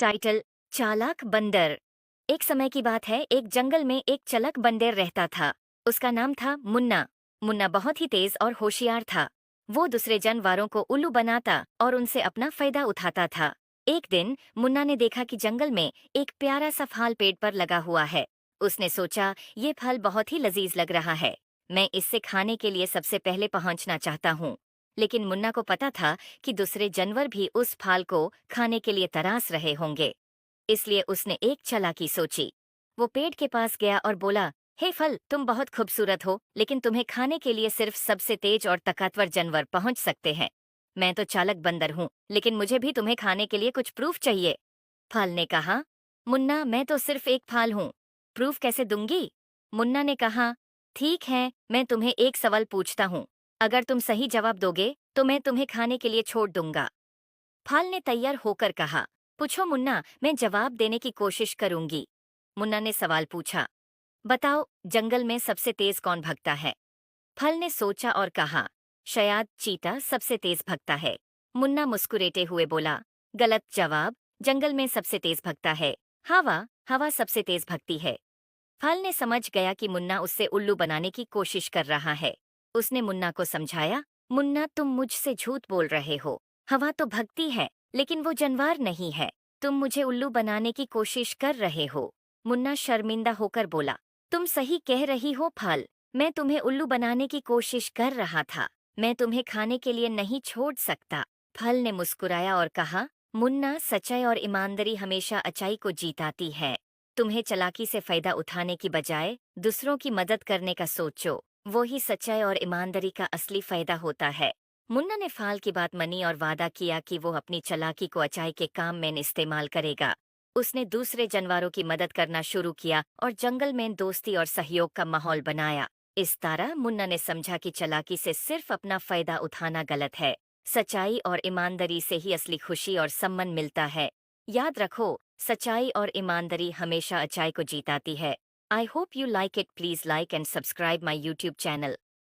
Title चालाक बंदर। एक समय की बात है, एक जंगल में एक चालाक बंदर रहता था। उसका नाम था मुन्ना। मुन्ना बहुत ही तेज और होशियार था। वो दूसरे जानवरों को उल्लू बनाता और उनसे अपना फायदा उठाता था। एक दिन मुन्ना ने देखा कि जंगल में एक प्यारा सा फल पेड़ पर लगा हुआ है। उसने सोचा, ये फल बहुत ही लजीज लग रहा है, मैं इससे खाने के लिए सबसे पहले पहुंचना चाहता हूँ। लेकिन मुन्ना को पता था कि दूसरे जानवर भी उस फल को खाने के लिए तरास रहे होंगे। इसलिए उसने एक चालाकी सोची। वो पेड़ के पास गया और बोला, हे फल, तुम बहुत खूबसूरत हो, लेकिन तुम्हें खाने के लिए सिर्फ सबसे तेज और ताकतवर जानवर पहुंच सकते हैं। मैं तो चालाक बंदर हूँ, लेकिन मुझे भी तुम्हें खाने के लिए कुछ प्रूफ चाहिए। फल ने कहा, मुन्ना, मैं तो सिर्फ एक फल हूँ, प्रूफ कैसे दूंगी? मुन्ना ने कहा, ठीक है, मैं तुम्हें एक सवाल पूछता हूँ, अगर तुम सही जवाब दोगे तो मैं तुम्हें खाने के लिए छोड़ दूंगा। फल ने तैयार होकर कहा, पूछो मुन्ना, मैं जवाब देने की कोशिश करूंगी। मुन्ना ने सवाल पूछा, बताओ, जंगल में सबसे तेज कौन भगता है? फल ने सोचा और कहा, शायद चीता सबसे तेज भगता है। मुन्ना मुस्कुराते हुए बोला, गलत जवाब, जंगल में सबसे तेज भगता है हवा। हवा सबसे तेज भगती है। फल ने समझ गया कि मुन्ना उससे उल्लू बनाने की कोशिश कर रहा है। उसने मुन्ना को समझाया, मुन्ना, तुम मुझसे झूठ बोल रहे हो। हवा तो भगती है, लेकिन वो जानवर नहीं है। तुम मुझे उल्लू बनाने की कोशिश कर रहे हो। मुन्ना शर्मिंदा होकर बोला, तुम सही कह रही हो फल, मैं तुम्हें उल्लू बनाने की कोशिश कर रहा था। मैं तुम्हें खाने के लिए नहीं छोड़ सकता। फल ने मुस्कुराया और कहा, मुन्ना, सच्चाई और ईमानदारी हमेशा अच्छाई को जीताती है। तुम्हें चालाकी से फायदा उठाने की बजाय दूसरों की मदद करने का सोचो, वो ही सच्चाई और ईमानदारी का असली फायदा होता है। मुन्ना ने फाल की बात मानी और वादा किया कि वो अपनी चालाकी को अच्छाई के काम में इस्तेमाल करेगा। उसने दूसरे जानवरों की मदद करना शुरू किया और जंगल में दोस्ती और सहयोग का माहौल बनाया। इस तरह मुन्ना ने समझा कि चालाकी से सिर्फ अपना फायदा उठाना गलत है। सच्चाई और ईमानदारी से ही असली खुशी और सम्मान मिलता है। याद रखो, सच्चाई और ईमानदारी हमेशा अच्छाई को जीताती है। I hope you like it. Please like and subscribe my YouTube channel.